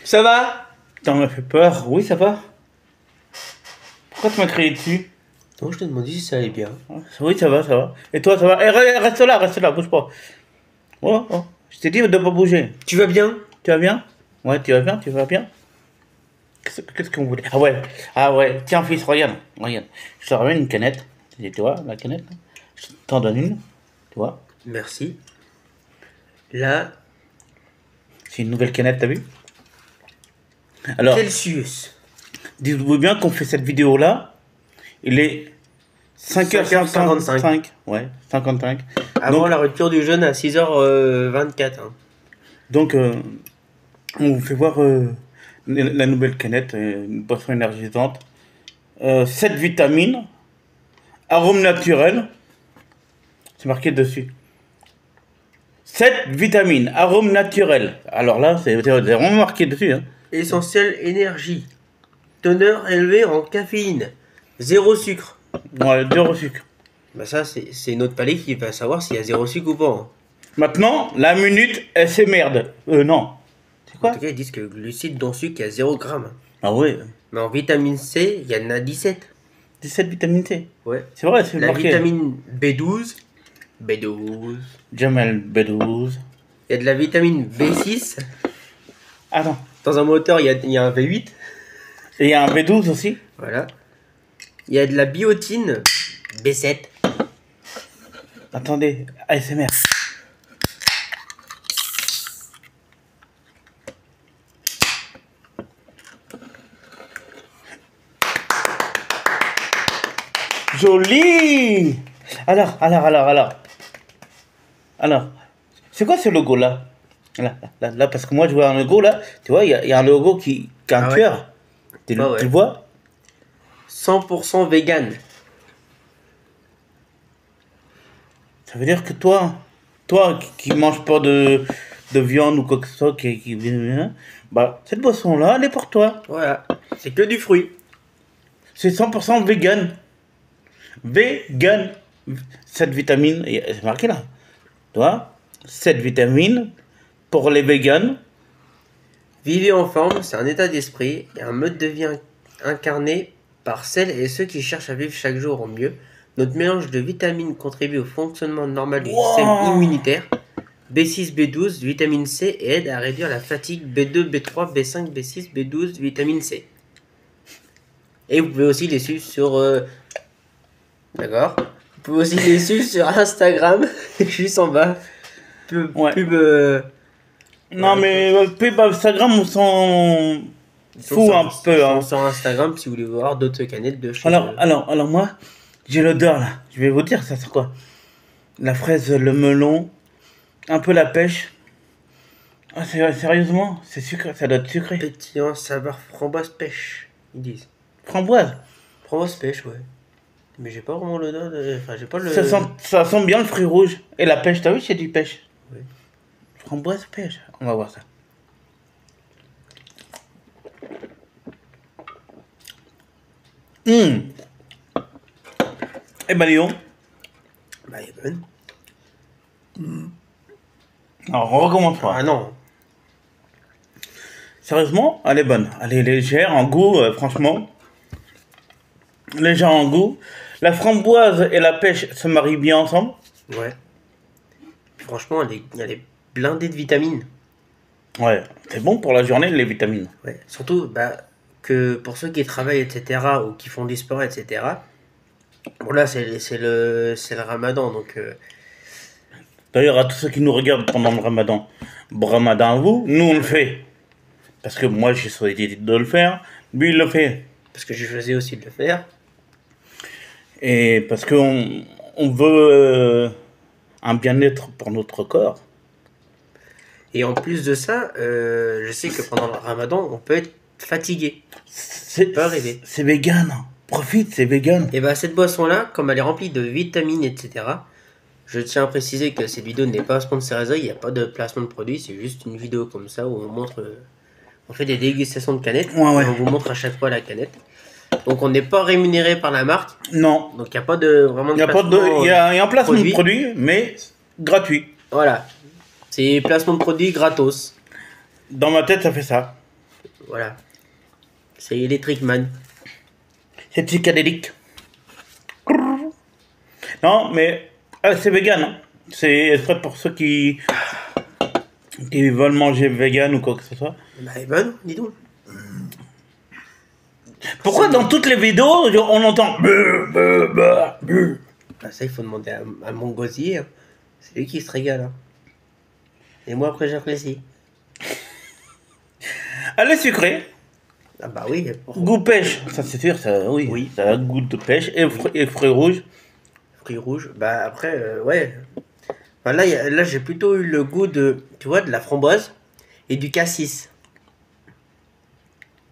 Ça va? T'en m'as fait peur. Oui, ça va. Pourquoi tu m'as crié dessus? Non, je te demandais si ça allait bien. Oui, ça va, ça va. Et toi, ça va? Reste là, bouge pas. Oh, oh. Je t'ai dit de pas bouger. Tu vas bien? Tu vas bien? Ouais, tu vas bien, tu vas bien. Qu'est-ce qu'on voulait? Ah ouais. Tiens, fils, regarde. Je te ramène une canette. Tu vois, la canette là. Je t'en donne une. Tu vois? Merci. Là, C'est une nouvelle canette, t'as vu? Alors, Celsius. dites-vous bien qu'on fait cette vidéo-là. Il est 5h55. Ouais, 55. Avant Donc, la rupture du jeûne à 6h24. Hein. donc on vous fait voir la nouvelle canette, une boisson énergisante. 7 vitamines, arôme naturel. C'est marqué dessus. 7 vitamines, arôme naturel. Alors là, c'est vraiment marqué dessus. Hein. Essentiel énergie. Teneur élevée en caféine. Zéro sucre. Ouais, 0 sucre. Bah ça, c'est notre palais qui va savoir s'il y a zéro sucre ou pas. Hein. Maintenant, la minute, elle c'est merde. Non. C'est quoi? En tout cas, ils disent que glucides dont sucre, il y a 0 gramme. Ah ouais, Mais en vitamine C, il y en a 17. 17 vitamines C. Ouais. C'est vrai, c'est La marqué. vitamine B12. B12. Jamel B12. Il y a de la vitamine B6. Attends. Dans un moteur, il y a un V8. Et il y a un B12 aussi. Voilà. Il y a de la biotine B7. Attendez, ASMR. Joli. Alors, c'est quoi ce logo là? Là, parce que moi je vois un logo là, tu vois, il y a un logo qui a un Ah ouais. cœur. Tu Ah ouais. le vois? 100% vegan. Ça veut dire que toi qui manges pas de viande ou quoi que ce soit, bah, cette boisson-là, elle est pour toi. Voilà. C'est que du fruit. C'est 100% vegan. Vegan. Cette vitamine, c'est marqué là. Tu vois? Cette vitamine pour les vegans. Vivez en forme, c'est un état d'esprit et un mode de vie incarné par celles et ceux qui cherchent à vivre chaque jour au mieux. Notre mélange de vitamines contribue au fonctionnement normal du système immunitaire. B6, B12, vitamine C et aide à réduire la fatigue. B2, B3, B5, B6, B12, vitamine C. Et vous pouvez aussi les suivre sur... D'accord. Vous pouvez aussi les suivre sur Instagram, juste en bas. Pub... Non mais pub Instagram, on s'en fout un peu. Hein. Sur Instagram, si vous voulez voir d'autres canettes de chez... Alors moi, j'ai l'odeur là. Je vais vous dire, ça c'est quoi? La fraise, le melon, un peu la pêche. Ah, sérieusement, c'est sucré, ça doit être sucré. Pétillant, saveur framboise pêche, ils disent. Framboise. Framboise pêche, ouais. Mais j'ai pas vraiment l'odeur de... Enfin, j'ai pas le... Ça sent bien le fruit rouge. Et la pêche, t'as vu, c'est du pêche. Oui. Framboise pêche. On va voir ça. Eh ben Léon. Bah, elle est bonne. Alors on recommence pas. Ah non. Sérieusement, elle est bonne. Elle est légère en goût, franchement. Légère en goût. La framboise et la pêche se marient bien ensemble. Ouais. Franchement, elle est blindée de vitamines. Ouais, c'est bon pour la journée, les vitamines. Ouais. Surtout, bah, que pour ceux qui travaillent, etc., ou qui font du sport, etc. Bon, là, c'est le ramadan, donc... D'ailleurs, à tous ceux qui nous regardent pendant le ramadan, bon ramadan à vous, nous on le fait. Parce que moi j'ai choisi de le faire, lui il le fait. Parce que j'ai choisi aussi de le faire. Et parce qu'on veut un bien-être pour notre corps. Et en plus de ça, je sais que pendant le ramadan, on peut être fatigué. Ça peut arriver. C'est vegan. Profite, c'est vegan. Et bah cette boisson-là, comme elle est remplie de vitamines, etc., je tiens à préciser que cette vidéo n'est pas sponsorisée, il n'y a pas de placement de produit, c'est juste une vidéo comme ça où on montre... on fait des dégustations de canettes, Ouais. et on vous montre à chaque fois la canette. Donc on n'est pas rémunéré par la marque. Non. Donc il n'y a pas de vraiment de Il y a un placement de produit, mais gratuit. Voilà. C'est placement de produit gratos. Dans ma tête, ça fait ça. Voilà. C'est Electric Man. C'est psychédélique. Non, mais c'est vegan. Hein. C'est exprès pour ceux qui veulent manger vegan ou quoi que ce soit. Bah, eh ben non, dis donc. Pourquoi dans toutes les vidéos, on entend... Bah, ça, il faut demander à mon gosier. Hein. C'est lui qui se régale. Hein. Et moi, après, j'apprécie. Elle est sucrée. Ah bah oui. Goût pêche. Ça, c'est sûr, ça, oui. Oui. Ça a goût de pêche et fruits rouges. Fruits rouges. Bah après, ouais. Enfin, là, j'ai plutôt eu le goût de, tu vois, de la framboise et du cassis.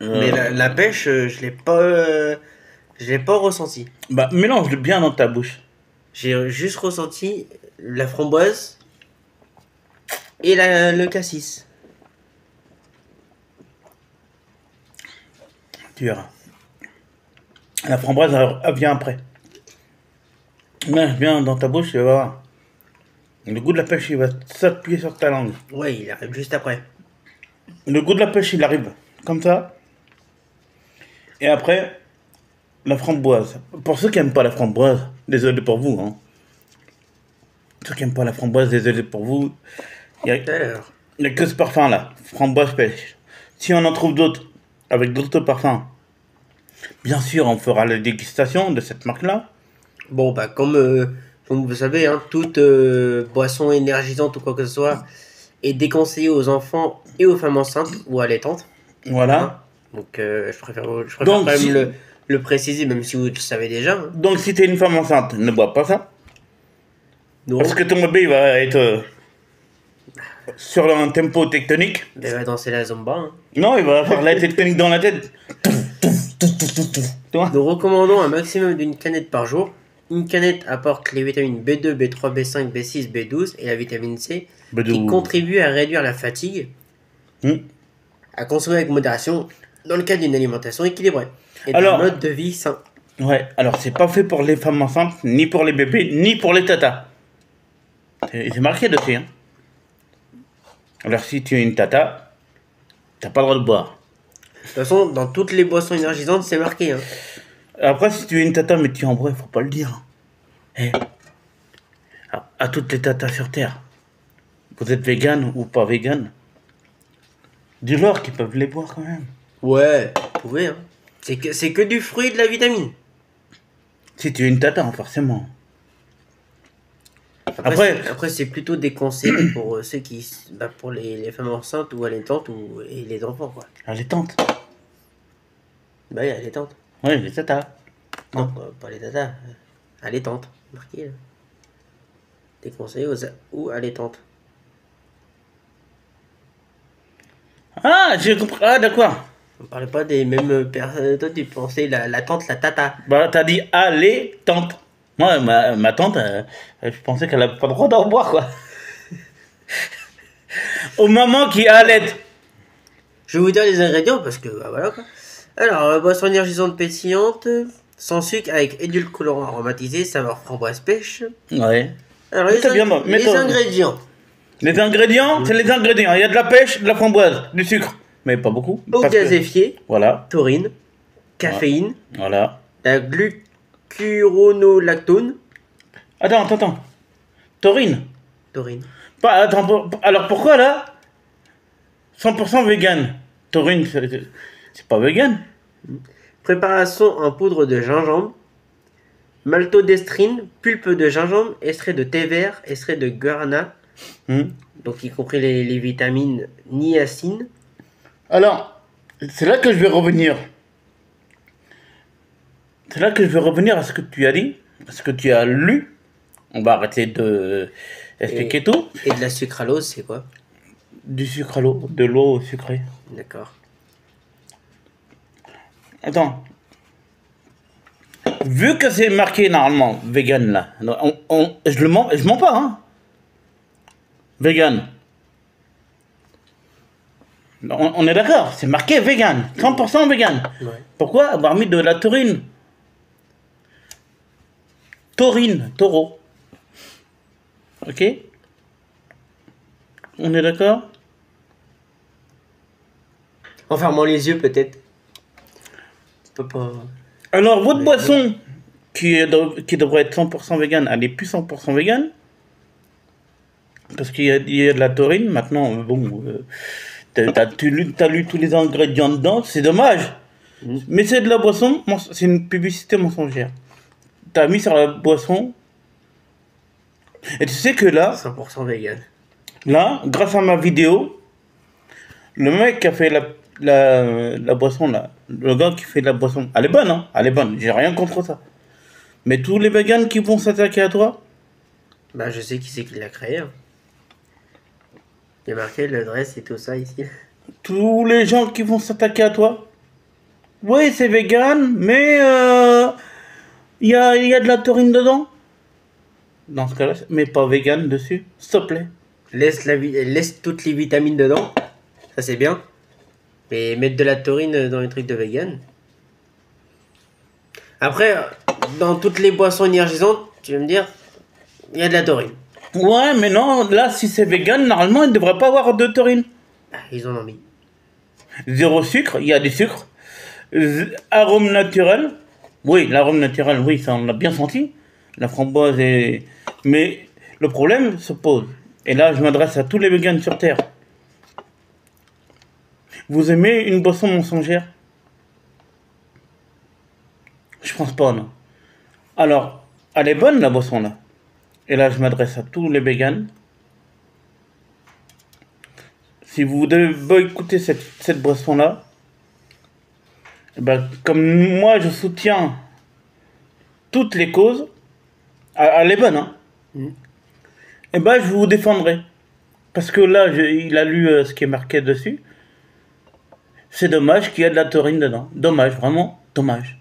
Mais la pêche, je l'ai pas ressenti. Bah, mélange-le bien dans ta bouche. J'ai juste ressenti la framboise et le cassis. Tu verras. La framboise, elle vient après. Mélange bien dans ta bouche, tu vas voir. Le goût de la pêche, il va s'appuyer sur ta langue. Ouais, il arrive juste après. Le goût de la pêche, il arrive comme ça. Et après, la framboise. Pour ceux qui n'aiment pas la framboise, désolé pour vous. Hein. Ceux qui n'aiment pas la framboise, désolé pour vous. Il n'y a que ce parfum-là, framboise pêche. Si on en trouve d'autres, avec d'autres parfums, bien sûr, on fera la dégustation de cette marque-là. Bon, bah, comme vous savez, hein, toute boisson énergisante ou quoi que ce soit est déconseillée aux enfants et aux femmes enceintes ou allaitantes. Voilà. Hein. Donc, je préfère Donc, quand même le préciser, même si vous le savez déjà. Hein. Donc, si tu es une femme enceinte, ne bois pas ça. Non. Parce que ton bébé il va être sur un tempo tectonique. Il va danser la zumba. Hein. Non, il va faire la tectonique dans la tête. Nous recommandons un maximum d'une canette par jour. Une canette apporte les vitamines B2, B3, B5, B6, B12 et la vitamine C qui contribuent à réduire la fatigue. À consommer avec modération dans le cadre d'une alimentation équilibrée et d'un mode de vie sain. Ouais, alors c'est pas fait pour les femmes enceintes, ni pour les bébés, ni pour les tatas. C'est marqué dessus. Hein. Alors si tu es une tata, t'as pas le droit de boire. De toute façon, dans toutes les boissons énergisantes, c'est marqué. Hein. Après, si tu es une tata, mais tu en bois, il faut pas le dire. Hey. À toutes les tatas sur Terre, vous êtes vegan ou pas vegan, dis-leur qu'ils peuvent les boire quand même. Ouais, vous pouvez. Hein. C'est que du fruit et de la vitamine. Si tu es une tata, forcément. Après c'est plutôt déconseillé pour ceux qui... Bah, pour les femmes enceintes ou allaitantes et les enfants, quoi. Allaitante. Bah oui, allaitantes. Oui, les tatas. Non, pas les tatas. Allaitantes, marqué là. Déconseillé ou allaitantes. Ah, j'ai compris. Ah, d'accord. On parlait pas des mêmes personnes. Toi, tu pensais la tante, la tata. Bah, t'as dit allaitante. Moi, ma tante, je pensais qu'elle avait pas le droit d'en boire, quoi. Aux mamans qui allaitent. Je vais vous dire les ingrédients parce que, bah voilà quoi. Alors, boisson énergisante pétillante, sans sucre avec édulcorant aromatisé, saveur framboise pêche. Ouais. Alors, les ingrédients. Les ingrédients, c'est les ingrédients. Il y a de la pêche, de la framboise, du sucre. Mais pas beaucoup. Eau gazéfiée. Voilà. Taurine. Caféine. Voilà. La glucuronolactone. Attends. Taurine. Pas, attends, alors pourquoi là 100% vegan. Taurine, c'est pas vegan. Préparation en poudre de gingembre. Maltodextrine, pulpe de gingembre, extrait de thé vert, extrait de guarana. Donc y compris les vitamines niacine. Alors, c'est là que je vais revenir. C'est là que je vais revenir à ce que tu as dit, à ce que tu as lu. On va arrêter de expliquer tout. Et de la sucralose, c'est quoi? Du sucre à l'eau, de l'eau sucrée. D'accord. Attends. Vu que c'est marqué normalement vegan là, je mens pas, hein. Vegan. On est d'accord, c'est marqué vegan, 100% vegan. Ouais. Pourquoi avoir mis de la taurine? Taurine, taureau. Ok? On est d'accord? En fermant les yeux, peut-être. On peut pas. Alors, votre Mais- boisson, qui devrait être 100% vegan, elle est plus 100% vegan. Parce qu'il y a de la taurine. Maintenant, bon, t'as lu tous les ingrédients dedans. C'est dommage. Mm. Mais c'est de la boisson, c'est une publicité mensongère. T'as mis sur la boisson. Et tu sais que 100% vegan. là, grâce à ma vidéo, le mec qui a fait la boisson, là, le gars qui fait la boisson, elle est bonne, hein, elle est bonne, j'ai rien contre ça. Mais tous les vegans qui vont s'attaquer à toi, Bah, je sais qui c'est qui l'a créé. Hein. Il y a marqué l'adresse et tout ça ici. tous les gens qui vont s'attaquer à toi, oui, c'est vegan, mais il y a de la taurine dedans. Dans ce cas-là, mais pas vegan dessus, s'il te plaît. Laisse toutes les vitamines dedans. Ça, c'est bien. Mais mettre de la taurine dans les trucs de vegan. Après, dans toutes les boissons énergisantes, tu vas me dire, il y a de la taurine. Ouais, mais non, là, si c'est vegan, normalement, il ne devrait pas avoir de taurine. Ah, ils en ont mis. Zéro sucre, il y a du sucre. Arôme naturel. Oui, l'arôme naturel, oui, ça on l'a bien senti. La framboise est... Mais le problème se pose. Et là, je m'adresse à tous les végans sur Terre. Vous aimez une boisson mensongère? Je pense pas, non. Alors, elle est bonne, la boisson, là. Et là, je m'adresse à tous les végans. Si vous devez boycotter cette boisson-là, eh ben, comme moi, je soutiens toutes les causes, elle est bonne, hein. Mm. Eh ben, je vous défendrai. Parce que là, il a lu ce qui est marqué dessus. C'est dommage qu'il y a de la taurine dedans. Dommage, vraiment dommage.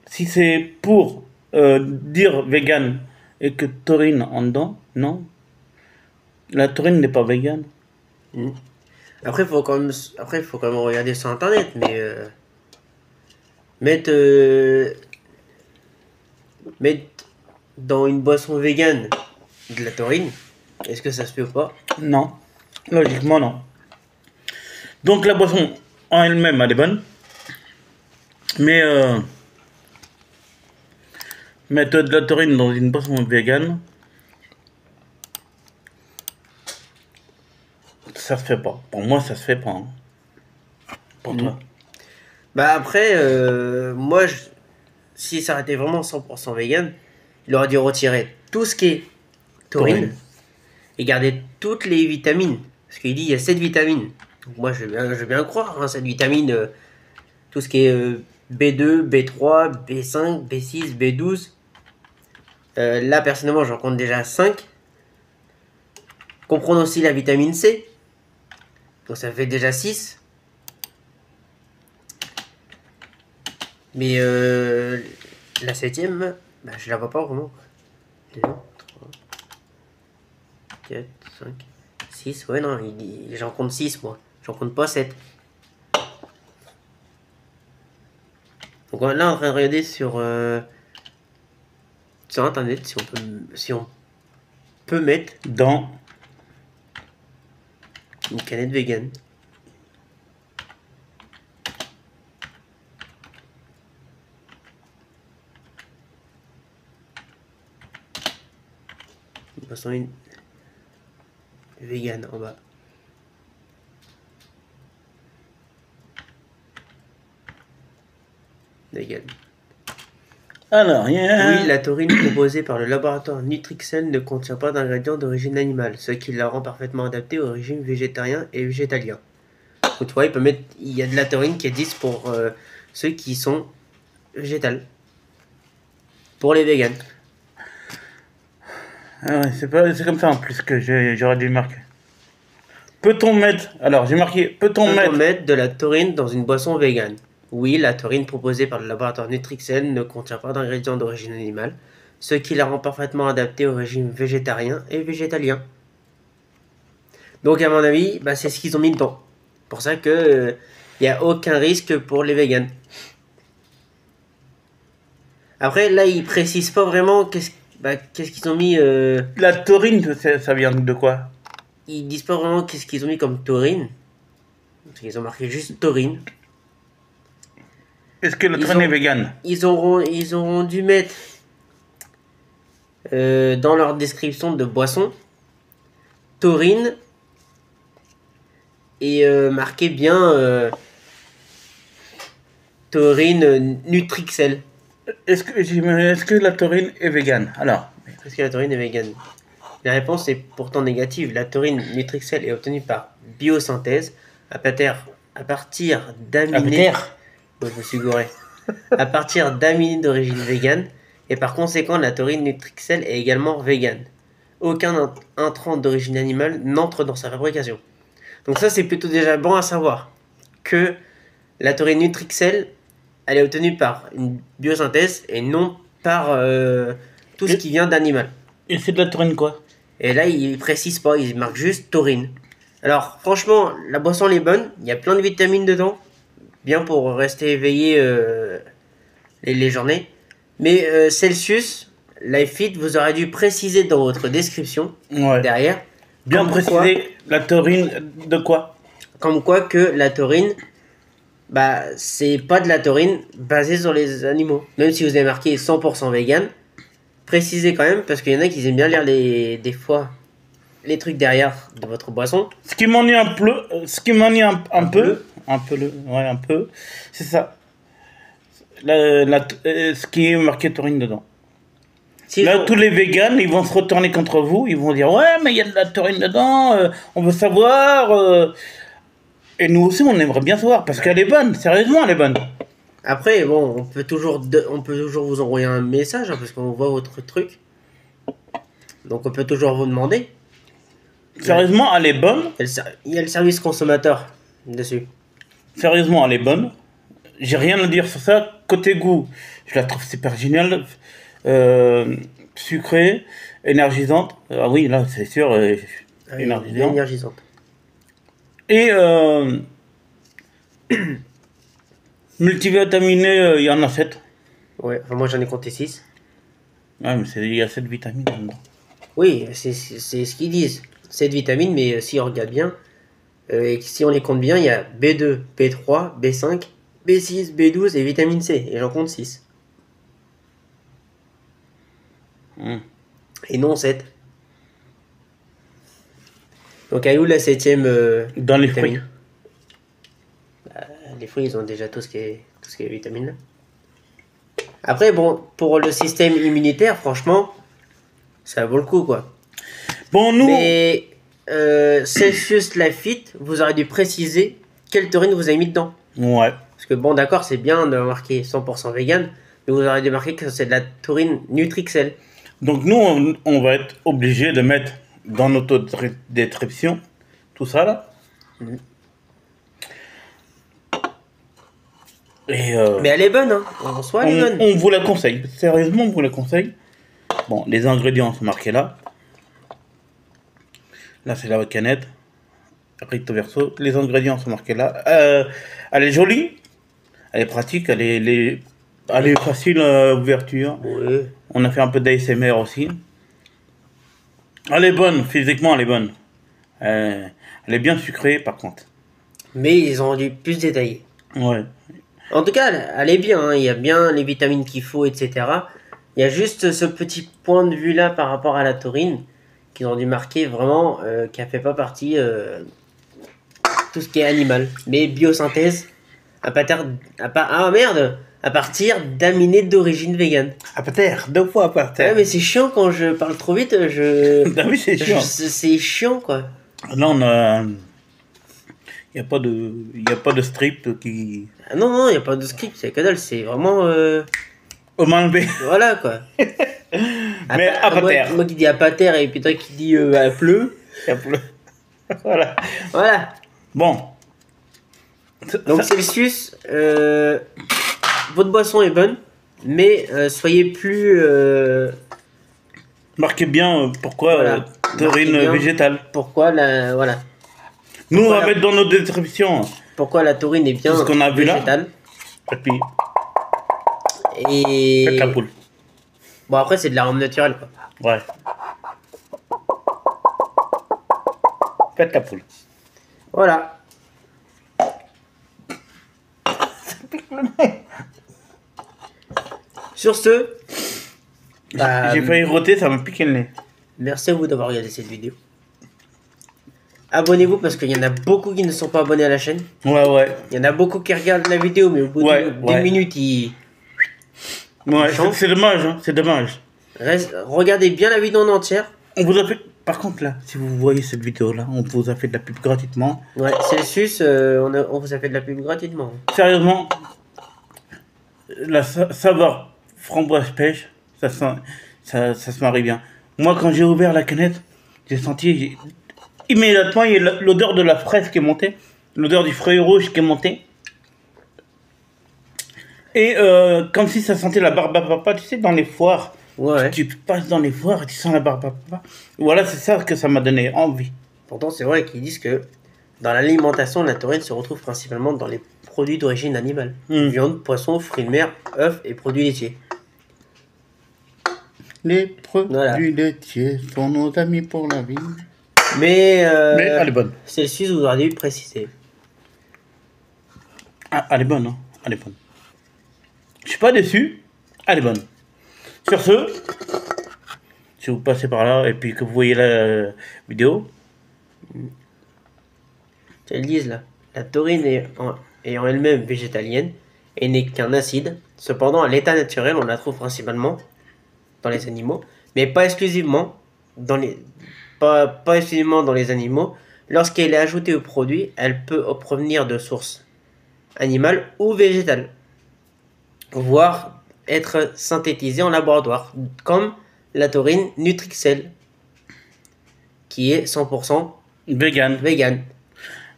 Si c'est pour dire vegan et que taurine en dedans, non. La taurine n'est pas vegan. Mm. Après, il faut quand même regarder sur internet, mais mettre dans une boisson vegan de la taurine, est-ce que ça se fait ou pas? Non. Logiquement, non. Donc la boisson en elle-même, elle est bonne. Mais mettre de la taurine dans une boisson vegan, ça se fait pas. Pour moi, ça se fait pas. Hein. Pour toi. Bah après, si ça était vraiment 100% vegan, il aurait dû retirer tout ce qui est taurine Taurine. et garder toutes les vitamines. Parce qu'il dit il y a 7 vitamines. Donc moi je veux bien croire, hein, cette vitamine, tout ce qui est B2, B3, B5, B6, B12. Là personnellement j'en compte déjà 5. Comprendre aussi la vitamine C. Donc ça fait déjà 6. Mais la septième, bah, je la vois pas vraiment. 2, 3, 4, 5, 6. Ouais, non, j'en compte 6 moi. J'en compte pas 7. Donc là, on est en train de regarder sur internet si on peut mettre Dans une canette vegan. Une boisson vegan en bas. Vegan. alors, il y a... Oui, la taurine proposée par le laboratoire Nutrixel ne contient pas d'ingrédients d'origine animale, ce qui la rend parfaitement adaptée au régime végétarien et végétalien. Donc tu vois, il y a de la taurine qui existe pour ceux qui sont végétales. Pour les végans. Ah ouais, c'est comme ça en plus que j'aurais dû marquer. Peut-on mettre... Alors, j'ai marqué, peut-on Peut-on mettre... mettre de la taurine dans une boisson végane? Oui, la taurine proposée par le laboratoire Nutrixel ne contient pas d'ingrédients d'origine animale, ce qui la rend parfaitement adaptée au régime végétarien et végétalien. Donc à mon avis, bah, c'est ce qu'ils ont mis dedans. Pour ça que il n'y a aucun risque pour les végans. Après, là, ils précisent pas vraiment qu'est-ce qu'ils ont mis. La taurine, ça vient de quoi? Ils disent pas vraiment qu'est-ce qu'ils ont mis comme taurine. Parce qu'ils ont marqué juste taurine. Est-ce que la taurine est vegan? Ils auront dû mettre dans leur description de boisson taurine et marquer bien taurine Nutrixel. Est-ce que la taurine est vegan? Alors, Est-ce que la taurine est végane? La réponse est pourtant négative. La taurine Nutrixel est obtenue par biosynthèse à partir d'aminés. Oh, je me suis gouré. À partir d'aminés d'origine végane. Et par conséquent, la taurine Nutrixel est également végane. Aucun intrant d'origine animale n'entre dans sa fabrication. Donc ça, c'est plutôt déjà bon à savoir. Que la taurine Nutrixel, elle est obtenue par une biosynthèse et non par tout ce qui vient d'animal. et c'est de la taurine quoi? Et là, ils précisent pas, ils marquent juste taurine. Alors, franchement, la boisson, elle est bonne. Il y a plein de vitamines dedans. Bien pour rester éveillé les journées. Mais Celsius, Life Fit, vous aurez dû préciser dans votre description, Ouais. derrière, Bien comme préciser la taurine de quoi? comme quoi que la taurine, bah, c'est pas de la taurine basée sur les animaux. Même si vous avez marqué 100% vegan, précisez quand même, parce qu'il y en a qui aiment bien lire des fois les trucs derrière de votre boisson. Ce qui m'ennuie un peu, un peu, c'est ça. Ce qui est marqué taurine dedans. Si Là, vous- tous les véganes, ils vont se retourner contre vous, ils vont dire ouais, mais il y a de la taurine dedans, on veut savoir. Et nous aussi, on aimerait bien savoir, parce qu'elle est bonne, sérieusement, elle est bonne. Après, bon, on peut toujours vous envoyer un message, hein, parce qu'on voit votre truc. Donc on peut toujours vous demander. Sérieusement, elle est bonne. Il y a le service consommateur dessus. Sérieusement, elle est bonne. J'ai rien à dire sur ça. Côté goût, je la trouve super géniale. Sucrée, énergisante. Ah oui, là, c'est sûr, énergisante. Énergisante. Et multivitaminée, il y en a 7. Ouais, enfin, moi j'en ai compté 6. Ouais, mais il y a 7 vitamines dedans. Oui, c'est ce qu'ils disent. 7 vitamines, mais si on regarde bien, et que si on les compte bien, il y a B2, B3, B5, B6, B12 et vitamine C. Et j'en compte 6. Et non 7. Donc, à où la 7ème Dans les vitamine? fruits. Les fruits, ils ont déjà tout ce qui est vitamine là. Après, bon, pour le système immunitaire, franchement, ça vaut le coup, quoi. Bon, nous, Mais Celsius Life Fit, vous aurez dû préciser quelle taurine vous avez mis dedans. ouais. Parce que bon, d'accord, c'est bien de marquer 100% vegan, mais vous aurez dû marquer que c'est de la taurine Nutrixel. Donc nous, on va être obligé de mettre dans notre description tout ça là. Et Mais elle est bonne, hein. En soi, elle est bonne. on vous la conseille. Sérieusement, on vous la conseille. Bon, les ingrédients sont marqués là. Là, c'est la canette. Recto verso. Les ingrédients sont marqués là. Elle est jolie. Elle est pratique. Elle est facile à ouverture. Oui. On a fait un peu d'ASMR aussi. Elle est bonne. Physiquement, elle est bonne. Elle est bien sucrée, par contre. Mais ils ont dû plus détailler. Ouais. En tout cas, elle est bien, hein. Il y a bien les vitamines qu'il faut, etc. Il y a juste ce petit point de vue là par rapport à la taurine qu'ils ont dû marquer vraiment qui ne fait pas partie tout ce qui est animal. Mais biosynthèse à partir d'aminés d'origine végane. À terre, 2 fois à terre. Ouais, mais c'est chiant quand je parle trop vite. Ah oui, c'est chiant. C'est chiant, quoi. Là, on a. Il n'y a pas de strip qui. Ah non, il n'y a pas de script, c'est que dalle, c'est vraiment. Au Malbé. Voilà, quoi. Mais à pas terre. Moi qui dis à pas terre et puis toi qui dis à pleu. Voilà. Voilà. Bon. Donc Celsius, votre boisson est bonne, mais soyez plus. Marquez bien pourquoi Voilà. taurine Marquez bien. végétale. Pourquoi la voilà. Nous, on va Voilà. mettre dans notre description. Pourquoi la taurine est bien Tout ce qu'on a vu là. végétale. Et puis, Et faites la poule. bon après c'est de l'arôme naturel quoi. Ouais. Faites la poule. Voilà. Sur ce, J'ai failli roter, ça m'a piqué le nez. merci à vous d'avoir regardé cette vidéo. Abonnez-vous parce qu'il y en a beaucoup qui ne sont pas abonnés à la chaîne. Ouais. Il y en a beaucoup qui regardent la vidéo, mais au bout d'une minute, ils... Ouais, c'est dommage, hein, c'est dommage. Regardez bien la vidéo en entière. On vous a fait... Par contre, là, si vous voyez cette vidéo-là, on vous a fait de la pub gratuitement. Ouais, Celsius, on vous a fait de la pub gratuitement. Sérieusement, la saveur framboise pêche, ça se marie bien. Moi, quand j'ai ouvert la canette, j'ai senti... Immédiatement, il y a l'odeur de la fraise qui est montée, l'odeur du fruit rouge qui est montée. Et comme si ça sentait la barbe à papa, tu sais, dans les foires. Ouais. Tu passes dans les foires et tu sens la barbe à papa. Voilà, c'est ça que ça m'a donné envie. Pourtant, c'est vrai qu'ils disent que dans l'alimentation, la taurine se retrouve principalement dans les produits d'origine animale. Viande, poisson, fruits de mer, œufs et produits laitiers. Les produits laitiers sont nos amis pour la vie. Mais elle est bonne. Celsius vous aurait dû préciser. Ah, elle est bonne, hein. Elle est bonne. Je suis pas déçu. Elle est bonne. Sur ce, si vous passez par là et puis que vous voyez la vidéo, Elles disent là, la taurine est en elle-même végétalienne et n'est qu'un acide. Cependant, à l'état naturel, on la trouve principalement dans les animaux, mais pas exclusivement dans les animaux. Lorsqu'elle est ajoutée au produit, elle peut provenir de sources animales ou végétales, voire être synthétisée en laboratoire, comme la taurine Nutrixel, qui est 100% vegan.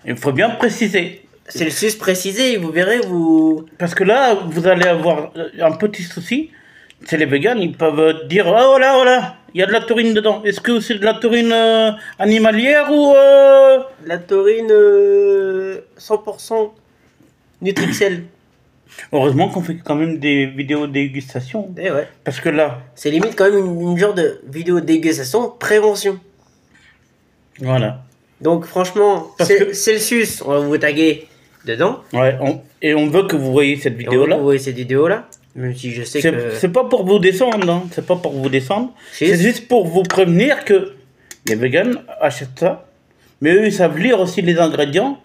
Il faut bien préciser. Celsius précisé, vous verrez, vous... Parce que là, vous allez avoir un petit souci. C'est les végans, ils peuvent dire « Oh là, il y a de la taurine dedans. Est-ce que c'est de la taurine animalière ou... La taurine 100% Nutrixel. » Heureusement qu'on fait quand même des vidéos de dégustation. Eh ouais. Parce que là... C'est limite quand même une genre de vidéo de dégustation prévention. Voilà. Donc franchement, Celsius, on va vous taguer dedans. Ouais, et on veut que vous voyez cette vidéo-là. Vous voyez cette vidéo-là. Même si je sais que... C'est pas pour vous descendre, hein. C'est pas pour vous descendre. C'est juste pour vous prévenir que les végans achètent ça. Mais eux, ils savent lire aussi les ingrédients.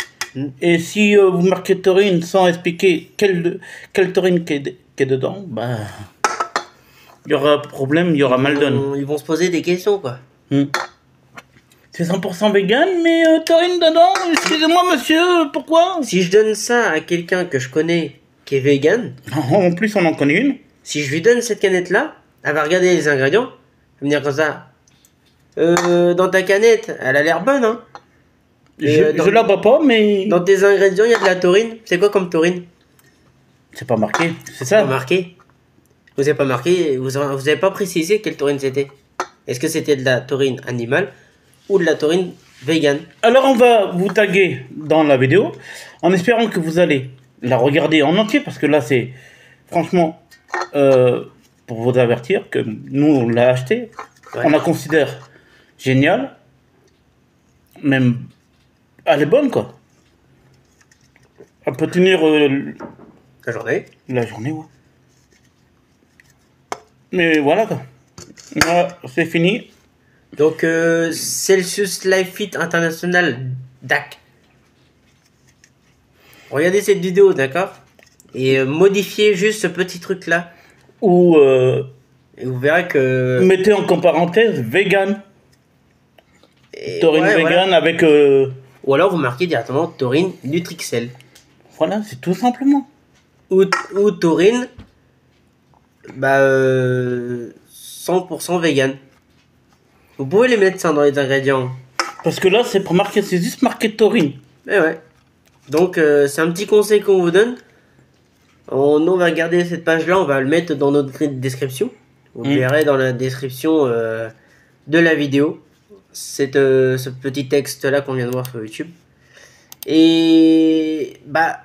Et si vous marquez taurine sans expliquer quelle taurine qui est dedans, bah... Il y aura problème, il y aura mal donne. Ils vont se poser des questions, quoi. C'est 100% vegan, mais taurine dedans, excusez-moi monsieur, pourquoi? Si je donne ça à quelqu'un que je connais qui est vegan... En plus, on en connaît une. Si je lui donne cette canette-là, elle va regarder les ingrédients, elle va me dire comme ça... dans ta canette, elle a l'air bonne, hein. Je la bois pas, mais... Dans tes ingrédients, il y a de la taurine. C'est quoi comme taurine? C'est pas marqué, c'est ça? Pas marqué. Vous avez pas marqué, vous avez pas précisé quelle taurine c'était. Est-ce que c'était de la taurine animale ou de la taurine vegan? Alors on va vous taguer dans la vidéo, en espérant que vous allez la regarder en entier, parce que là c'est, franchement, pour vous avertir que nous on l'a acheté, on la considère géniale, même, elle est bonne quoi. Elle peut tenir la journée. La journée, ouais. Mais voilà quoi. Là, c'est fini. Donc Celsius Life Fit International DAC. Regardez cette vidéo, d'accord? Et modifiez juste ce petit truc là. Ou et vous verrez que... mettez en parenthèse vegan. Taurine vegan voilà. Avec... Ou alors vous marquez directement taurine Nutrixel. Voilà, c'est tout simplement. Ou taurine 100% vegan. Vous pouvez les mettre ça dans les ingrédients. Parce que là, c'est pour marquer, c'est juste marqué taurine. Eh ouais. Donc, c'est un petit conseil qu'on vous donne. On va garder cette page-là, on va le mettre dans notre description. Vous verrez dans la description de la vidéo ce petit texte-là qu'on vient de voir sur YouTube. Et bah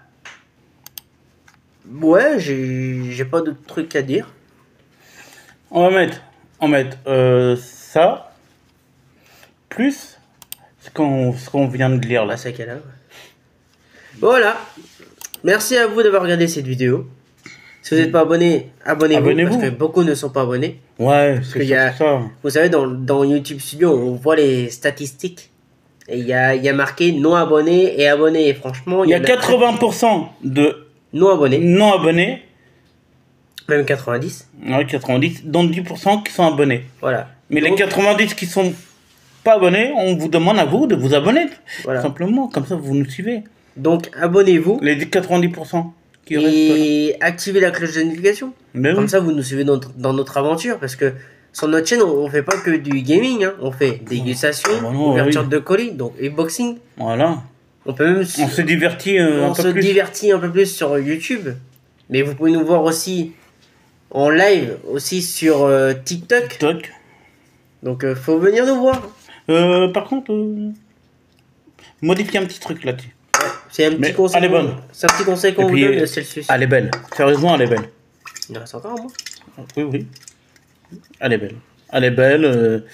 ouais, j'ai pas d'autres trucs à dire. On va mettre ça plus ce qu'on vient de lire là. C'est qu'elle a. Voilà. Merci à vous d'avoir regardé cette vidéo. Si vous n'êtes pas abonné, abonnez-vous. Abonnez-vous. Parce que beaucoup ne sont pas abonnés. Ouais, c'est qu'il y a- ça. Vous savez, dans YouTube Studio, on voit les statistiques. Et il y a marqué non abonnés et abonnés. Et franchement, Il y a en 80% de non abonnés. non abonnés, Même 90. ouais, 90, dont 10% qui sont abonnés. Voilà. Mais les Donc, 90 qui sont pas abonnés, on vous demande à vous de vous abonner. Voilà. Simplement, comme ça vous nous suivez. donc abonnez-vous. Les 90% qui restent. Et activez la cloche de notification. Ben Comme oui. ça, vous nous suivez dans notre aventure. Parce que sur notre chaîne, on fait pas que du gaming. Hein. On fait dégustation, Ah bah non, ouverture oui. de colis, donc unboxing. Voilà. On peut même On se divertit un on se peu plus. divertit un peu plus sur YouTube. Mais vous pouvez nous voir aussi en live, aussi sur TikTok. Toc. Donc faut venir nous voir. Par contre, modifier un petit truc là-dessus. C'est un petit Mais conseil. elle est bonne. C'est un petit conseil qu'on Et vous puis, donne, Celsius. Elle est belle. Sérieusement, elle est belle. Il en reste encore un, moi. Oui, oui. Elle est belle. Elle est belle.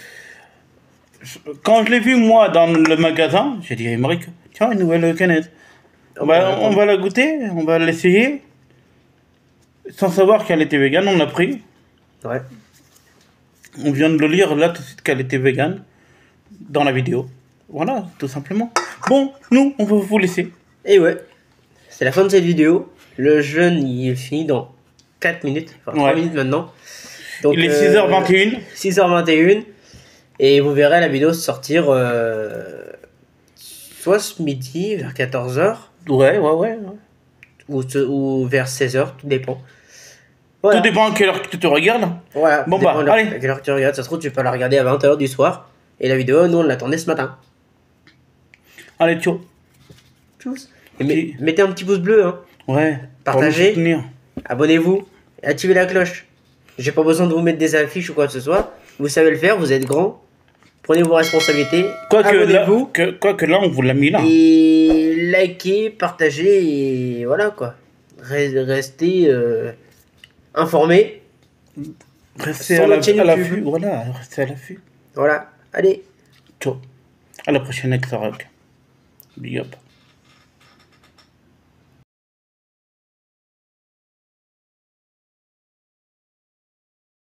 Quand je l'ai vue, moi, dans le magasin, j'ai dit à Émeric, tiens, une nouvelle canette. Ah bah, On va la goûter, on va l'essayer. Sans savoir qu'elle était végane, on l'a pris. Ouais. On vient de le lire là tout de suite qu'elle était végane dans la vidéo. Voilà, tout simplement. Bon, nous, on va vous laisser. Et ouais. C'est la fin de cette vidéo. Le jeûne, il finit dans 4 minutes. Enfin, 3 Ouais. minutes maintenant. Donc, Il est 6h21. 6h21. Et vous verrez la vidéo sortir soit ce midi, vers 14h, Ouais. ou vers 16h, tout dépend. Voilà. Tout dépend à quelle heure que tu te regardes. Voilà, Bon, tout dépend bah, de l'heure- allez. à quelle heure tu regardes. Ça se trouve, tu peux la regarder à 20h du soir. Et la vidéo, nous, on l'attendait ce matin. Allez, ciao. Tchuss. Et Ok. mettez un petit pouce bleu, hein. Ouais. Partagez. Pour nous soutenir. Abonnez-vous. Et activez la cloche. J'ai pas besoin de vous mettre des affiches ou quoi que ce soit. Vous savez le faire, vous êtes grand. Prenez vos responsabilités. Abonnez-vous. Quoique là, on vous l'a mis là. Et likez, partagez. Et voilà quoi. Restez informés. Restez sur à notre chaîne YouTube. l'affût. Voilà, restez à l'affût. Voilà. Allez. Ciao. À la prochaine Exarock. Big up.